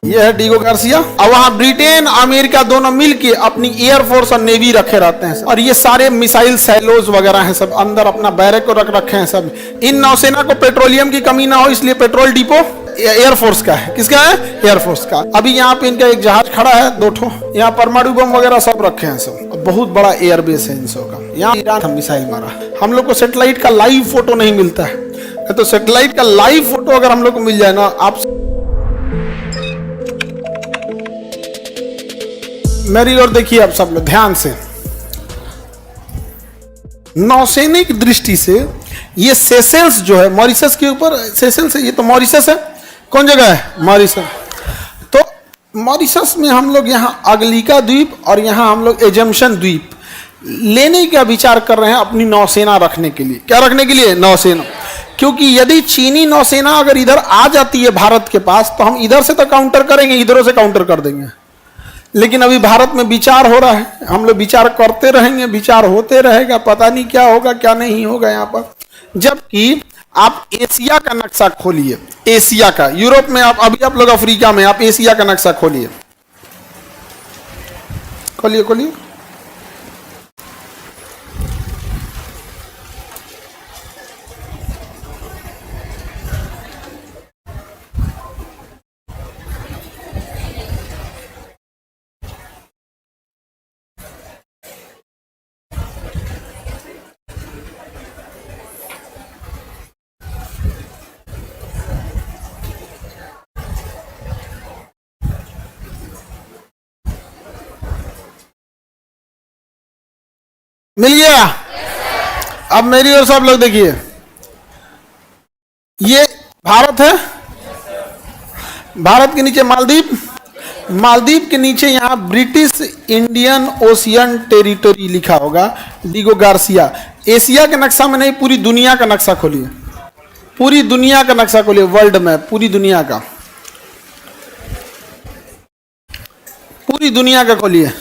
ये है Diego Garcia. और वहां ब्रिटेन अमेरिका दोनों मिलके अपनी एयरफोर्स और नेवी रखे रहते हैं। और ये सारे मिसाइल सैलोज वगैरह हैं, सब अंदर अपना बैरक को रख रखे हैं सब। इन नौसेना को पेट्रोलियम की कमी ना हो इसलिए पेट्रोल डिपो एयरफोर्स का है। किसका है? एयरफोर्स का। अभी यहाँ पे इनका एक जहाज खड़ा है, 2 ठो। यहाँ परमाणु बम वगैरह सब रखे हैं सब। बहुत बड़ा एयरबेस है इन सब का। यहाँ ईरान हम मिसाइल मारा। हम लोग को सैटेलाइट का लाइव फोटो नहीं मिलता है, तो सैटेलाइट का लाइव फोटो अगर हम लोग को मिल जाए ना, आप मेरी ओर देखिए आप सब लोग ध्यान से। नौसैनिक दृष्टि से ये सेशेल्स जो है, मॉरिशस के ऊपर सेशेल्स है, ये तो मॉरिशस है। कौन जगह है? मॉरिशस। तो मॉरिशस में हम लोग यहाँ अगलिका द्वीप और यहाँ हम लोग एजम्पशन द्वीप लेने का विचार कर रहे हैं अपनी नौसेना रखने के लिए। क्या रखने के लिए? नौसेना। क्योंकि यदि चीनी नौसेना अगर इधर आ जाती है भारत के पास, तो हम इधर से तो काउंटर करेंगे, इधरों से काउंटर कर देंगे। लेकिन अभी भारत में विचार हो रहा है, हम लोग विचार करते रहेंगे, विचार होते रहेगा, पता नहीं क्या होगा क्या नहीं होगा यहाँ पर। जबकि आप एशिया का नक्शा खोलिए, एशिया का, यूरोप में आप, अभी आप लोग अफ्रीका में, आप एशिया का नक्शा खोलिए, खोलिए खोलिए। मिल गया? अब मेरी ओर सब लोग देखिए, ये भारत है, भारत के नीचे मालदीव, मालदीव के नीचे यहां ब्रिटिश इंडियन ओशियन टेरिटरी लिखा होगा, डीगो गार्सिया। एशिया के नक्शा में नहीं, पूरी दुनिया का नक्शा खोलिए, पूरी दुनिया का नक्शा खोलिए, वर्ल्ड मैप, पूरी दुनिया का, पूरी दुनिया का खोलिए।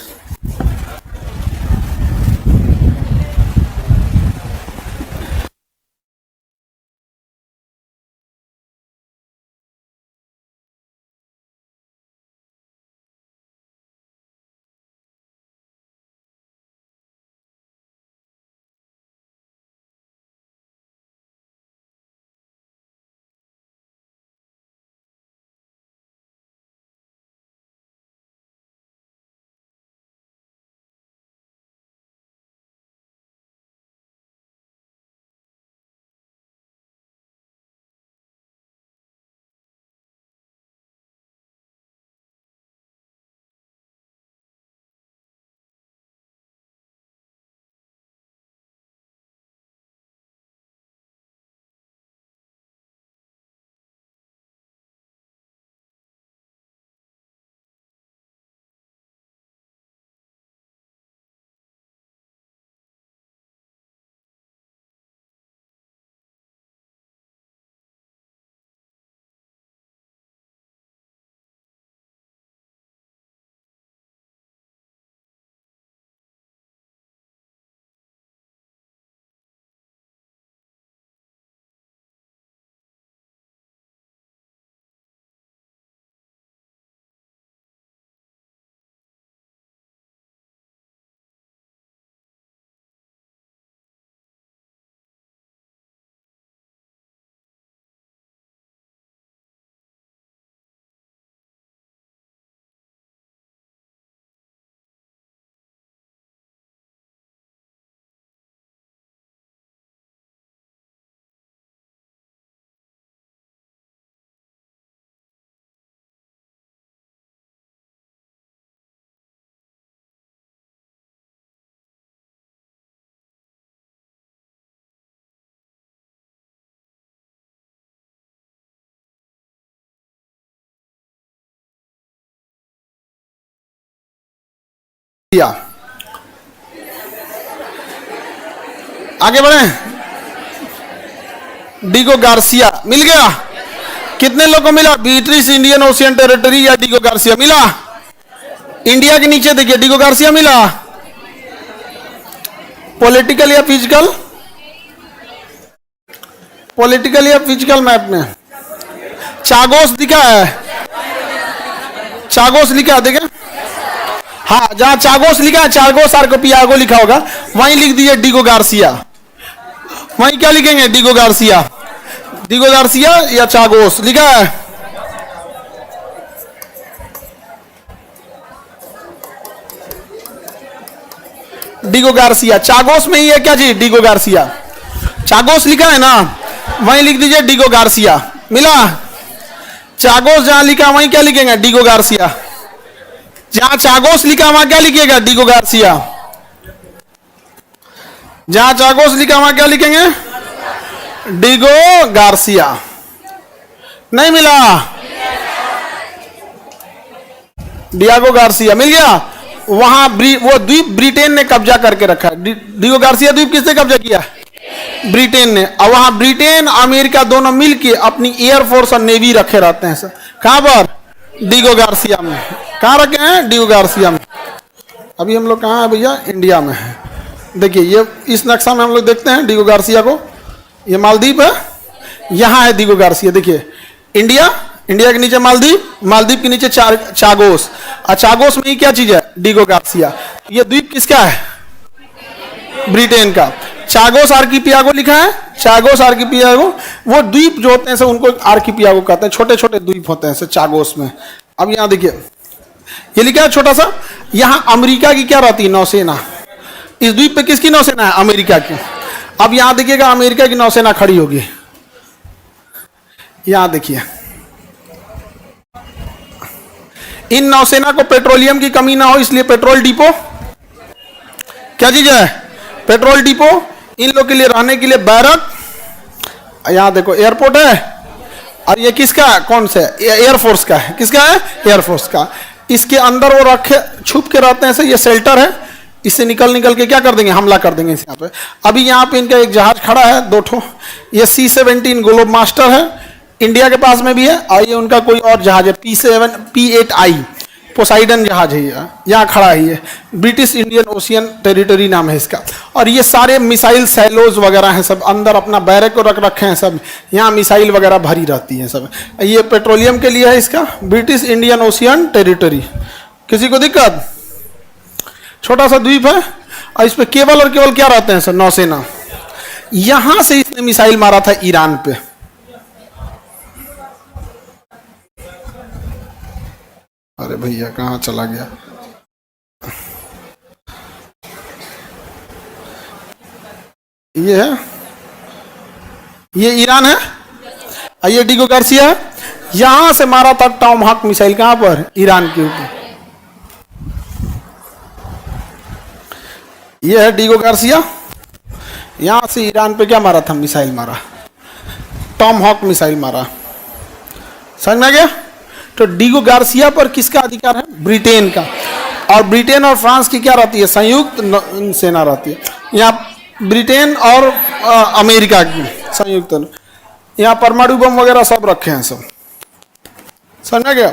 आगे बढ़े। डीगो गार्सिया मिल गया? कितने लोगों को मिला? ब्रिटिश इंडियन ओशियन टेरिटरी या डीगो गार्सिया मिला? इंडिया के नीचे देखिए, डीगो गार्सिया मिला। पॉलिटिकल या फिजिकल? पॉलिटिकल या फिजिकल मैप में चागोस दिखा है, चागोस लिखा है देखें, हाँ जहां चागोस लिखा है, चागोस आर्किपियागो लिखा होगा, वहीं लिख दीजिए डिगो गार्सिया। वहीं क्या लिखेंगे? डिगो गार्सिया। डिगो गार्सिया या चागोस लिखा है। डिगो गार्सिया, चागोस में ही है क्या जी? डिगो गार्सिया। चागोस लिखा है ना, वहीं लिख दीजिए डिगो गार्सिया। मिला? चागोस जहां लिखा वहीं क्या लिखेंगे? डिगो गार्सिया। जहां चागोस लिखा वहां क्या लिखिएगा? डिगो गार्सिया। जहां चागोस लिखा वहां क्या लिखेंगे? डिगो गार्सिया। नहीं मिला? डियागो गार्सिया मिल गया। वहां वो द्वीप ब्रिटेन ने कब्जा करके रखा है। डिगो गार्सिया द्वीप किसने कब्जा किया? ब्रिटेन ने। और वहां ब्रिटेन अमेरिका दोनों मिलके अपनी एयरफोर्स और नेवी रखे रहते हैं सर। कहां पर? डिगो गार्सिया में। कहां रखे हैं? डिगो गार्सिया में। अभी हम लोग कहां है भैया? इंडिया में है। देखिए ये इस नक्शा में हम लोग देखते हैं डिगो गार्सिया को। ये मालदीव है, यहां है डिगो गार्सिया। देखिए इंडिया, इंडिया के नीचे मालदीव, मालदीव के नीचे चागोस, और चागोस में ही क्या चीज है? डिगो गार्सिया। ये द्वीप किसका है? ब्रिटेन का। चागोस आर्किपियागो लिखा है, चागोस आर्किपियागो। वो द्वीप जो होते हैं उनको आर्किपियागो कहते हैं, छोटे छोटे द्वीप होते हैं चागोस में। अब यहां देखिए ये लिखा है छोटा सा, यहां अमेरिका की क्या रहती है? नौसेना। इस द्वीप पे किसकी नौसेना है? अमेरिका की। अब यहां देखिएगा अमेरिका की नौसेना खड़ी होगी। यहां देखिए इन नौसेना को पेट्रोलियम की कमी ना हो इसलिए पेट्रोल डिपो, क्या चीज है? Petrol depot. इन लोग के लिए रहने के लिए बैरक। यहां देखो एयरपोर्ट है। और ये किसका है? कौन से? एयरफोर्स का है। किसका है? एयरफोर्स का। इसके अंदर वो रखे छुप के रहते हैं। ये शेल्टर है, इससे निकल के क्या कर देंगे? हमला कर देंगे यहाँ पे। अभी यहाँ पे इनका एक जहाज खड़ा है, 2 ठो। ये C-17 ग्लोब मास्टर है, इंडिया के पास में भी है। और ये उनका कोई और जहाज है P8I पोसाइडन जहाज है। यहाँ खड़ा है। ये ब्रिटिश इंडियन ओशियन टेरिटरी नाम है इसका। और ये सारे मिसाइल सैलोज वगैरह हैं सब, अंदर अपना बैरक को रख रखे हैं सब। यहाँ मिसाइल वगैरह भरी रहती हैं सब। ये पेट्रोलियम के लिए है इसका, ब्रिटिश इंडियन ओशियन टेरिटरी। किसी को दिक्कत? छोटा सा द्वीप है और इस पे केवल और केवल क्या रहते हैं सर? नौसेना। यहां से इसने मिसाइल मारा था ईरान पे। अरे भैया कहां चला गया? ये है, ये ईरान है और ये डिगो गार्सिया है। यहां से मारा था टॉमहॉक मिसाइल। कहां पर? ईरान के ऊपर। ये है डिगो गार्सिया। यहां से ईरान पे क्या मारा था? मिसाइल मारा, टॉमहॉक मिसाइल मारा। समझ में गया? तो डिगो गार्सिया पर किसका अधिकार है? ब्रिटेन का। और ब्रिटेन और फ्रांस की क्या रहती है? संयुक्त सेना रहती है। यहाँ ब्रिटेन और अमेरिका की संयुक्त। यहाँ परमाणु बम वगैरह सब रखे हैं सब। समझ गया?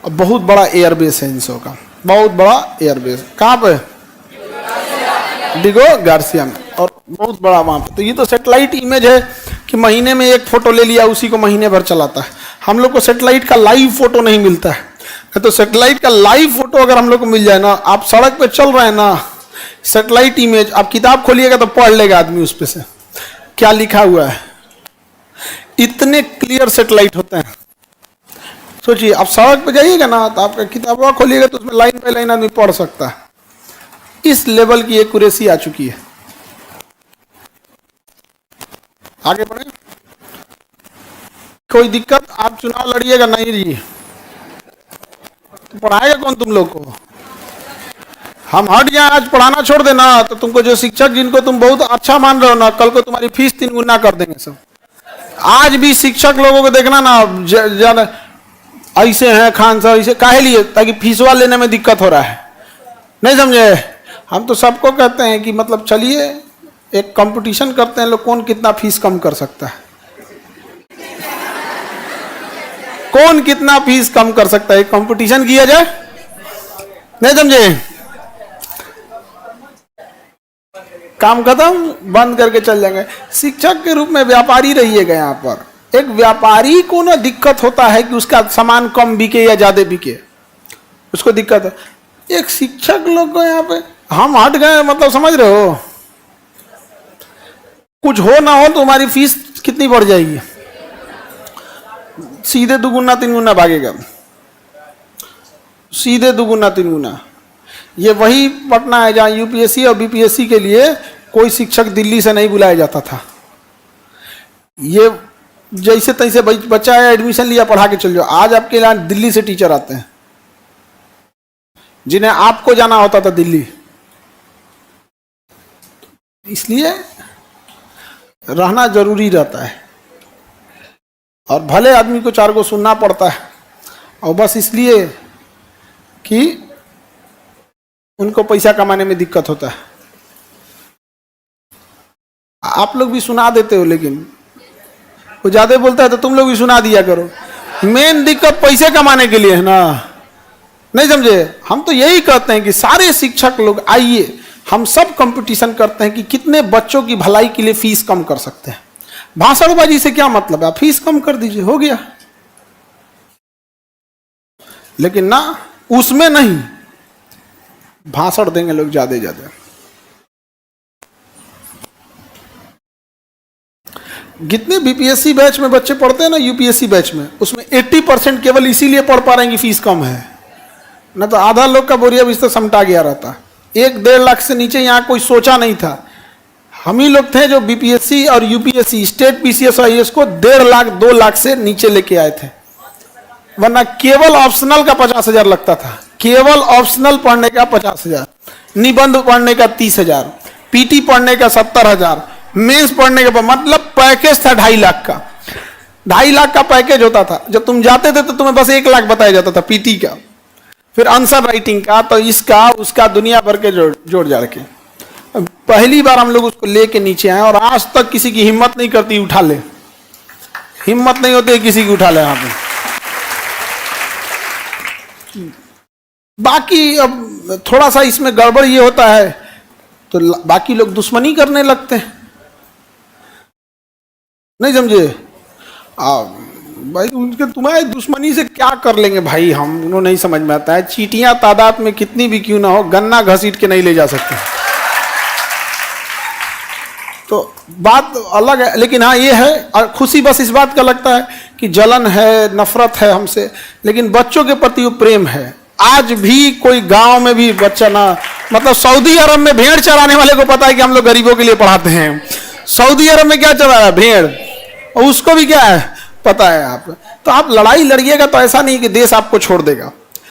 और बहुत बड़ा एयरबेस है इन का, बहुत बड़ा एयरबेस। कहाँ पे? डिगो गार्सिया में। और बहुत बड़ा वहां पे। तो ये तो सैटेलाइट इमेज है कि महीने में एक फोटो ले लिया, उसी को महीने भर चलाता है। हम लोग को सैटेलाइट का लाइव फोटो नहीं मिलता है। तो सैटेलाइट का लाइव फोटो अगर हम लोग को मिल जाए ना, आप सड़क पे चल रहे हैं ना, सैटेलाइट इमेज, आप किताब खोलिएगा तो पढ़ लेगा आदमी उस पे से क्या लिखा हुआ है। इतने क्लियर सैटेलाइट होते हैं। सोचिए आप सड़क पे जाइएगा ना, तो आपका किताब खोलिएगा तो उसमें लाइन बाय लाइन आदमी पढ़ सकता है। इस लेवल की एक्यूरेसी आ चुकी है। आगे बढ़े। कोई दिक्कत? आप चुनाव लड़िएगा? नहीं जी। तो पढ़ाएगा कौन तुम लोग को? हम हट जाए, आज पढ़ाना छोड़ देना तो तुमको जो शिक्षक जिनको तुम बहुत अच्छा मान रहे हो ना, कल को तुम्हारी फीस 3 गुना कर देंगे सब। आज भी शिक्षक लोगों को देखना ना, ऐसे हैं खान साहब, ऐसे काहे लिए? ताकि फीसवा लेने में दिक्कत हो रहा है। नहीं समझे? हम तो सबको कहते हैं कि मतलब चलिए एक कंपटीशन करते हैं लोग, कौन कितना फीस कम कर सकता है। कौन कितना फीस कम कर सकता है, कंपटीशन किया जाए। नहीं समझे? काम खत्म, बंद करके चल जाएंगे। शिक्षक के रूप में व्यापारी रहिएगा। यहाँ पर एक व्यापारी को ना दिक्कत होता है कि उसका सामान कम बिके या ज्यादा बिके। उसको दिक्कत है। एक शिक्षक लोग को यहाँ पे हम हट गए, मतलब समझ रहे हो, कुछ हो ना हो तो हमारी फीस कितनी बढ़ जाएगी, सीधे दुगुना तीन गुना भागेगा, सीधे दुगुना तीन गुना। ये वही पटना है जहाँ यूपीएससी और बीपीएससी के लिए कोई शिक्षक दिल्ली से नहीं बुलाया जाता था। ये जैसे तैसे बच्चा है, एडमिशन लिया, पढ़ा के चल जाओ। आज आपके यहाँ दिल्ली से टीचर आते हैं जिन्हें आपको जाना होता था दिल्ली। इसलिए रहना जरूरी रहता है, और भले आदमी को चार को सुनना पड़ता है, और बस इसलिए कि उनको पैसा कमाने में दिक्कत होता है। आप लोग भी सुना देते हो, लेकिन वो ज्यादा बोलता है तो तुम लोग भी सुना दिया करो। मेन दिक्कत पैसे कमाने के लिए है ना, नहीं समझे। हम तो यही कहते हैं कि सारे शिक्षक लोग आइए, हम सब कंपटीशन करते हैं कि कितने बच्चों की भलाई के लिए फीस कम कर सकते हैं। भाषणबाजी से क्या मतलब है, फीस कम कर दीजिए, हो गया। लेकिन ना, उसमें नहीं, भाषण देंगे लोग ज्यादा ज्यादा। जितने बीपीएससी बैच में बच्चे पढ़ते हैं ना, यूपीएससी बैच में, उसमें 80% केवल इसीलिए पढ़ पा रहे हैं कि फीस कम है, ना तो आधा लोग का बोरिया बिस्तर समटा गया रहता। 1-1.5 लाख से नीचे यहाँ कोई सोचा नहीं था। हम ही लोग थे जो बीपीएससी और यूपीएससी, स्टेट पीसीएस और आईएएस को 1.5 लाख 2 लाख से नीचे लेके आए थे। वरना केवल ऑप्शनल का 50,000 लगता था, केवल ऑप्शनल पढ़ने का 50,000, निबंध पढ़ने का 30,000, पीटी पढ़ने का 70,000, मेंस पढ़ने का, मतलब पैकेज था 2.5 लाख का। 2.5 लाख का पैकेज होता था। जब तुम जाते थे तो तुम्हें बस 1 लाख बताया जाता था पीटी का, फिर आंसर राइटिंग का, तो इसका उसका दुनिया भर के जोड़ जाड़ के। पहली बार हम लोग उसको लेके नीचे आए, और आज तक किसी की हिम्मत नहीं करती उठा ले, हिम्मत नहीं होती किसी की उठा ले यहाँ पे। बाकी अब थोड़ा सा इसमें गड़बड़ ये होता है तो बाकी लोग दुश्मनी करने लगते हैं, नहीं समझे। भाई उनके तुम्हारी दुश्मनी से क्या कर लेंगे भाई, हम उन्होंने नहीं समझ में आता है। चींटियां तादाद में कितनी भी क्यों ना हो, गन्ना घसीट के नहीं ले जा सकते। तो बात अलग है, लेकिन हाँ ये है, खुशी बस इस बात का लगता है कि जलन है, नफरत है हमसे, लेकिन बच्चों के प्रति वो प्रेम है। आज भी कोई गांव में भी बच्चा ना, मतलब सऊदी अरब में भेड़ चराने वाले को पता है कि हम लोग गरीबों के लिए पढ़ाते हैं। सऊदी अरब में क्या चल रहा है, भेड़, और उसको भी क्या है पता है। आप तो आप लड़ाई लड़िएगा तो ऐसा नहीं कि देश आपको छोड़ देगा।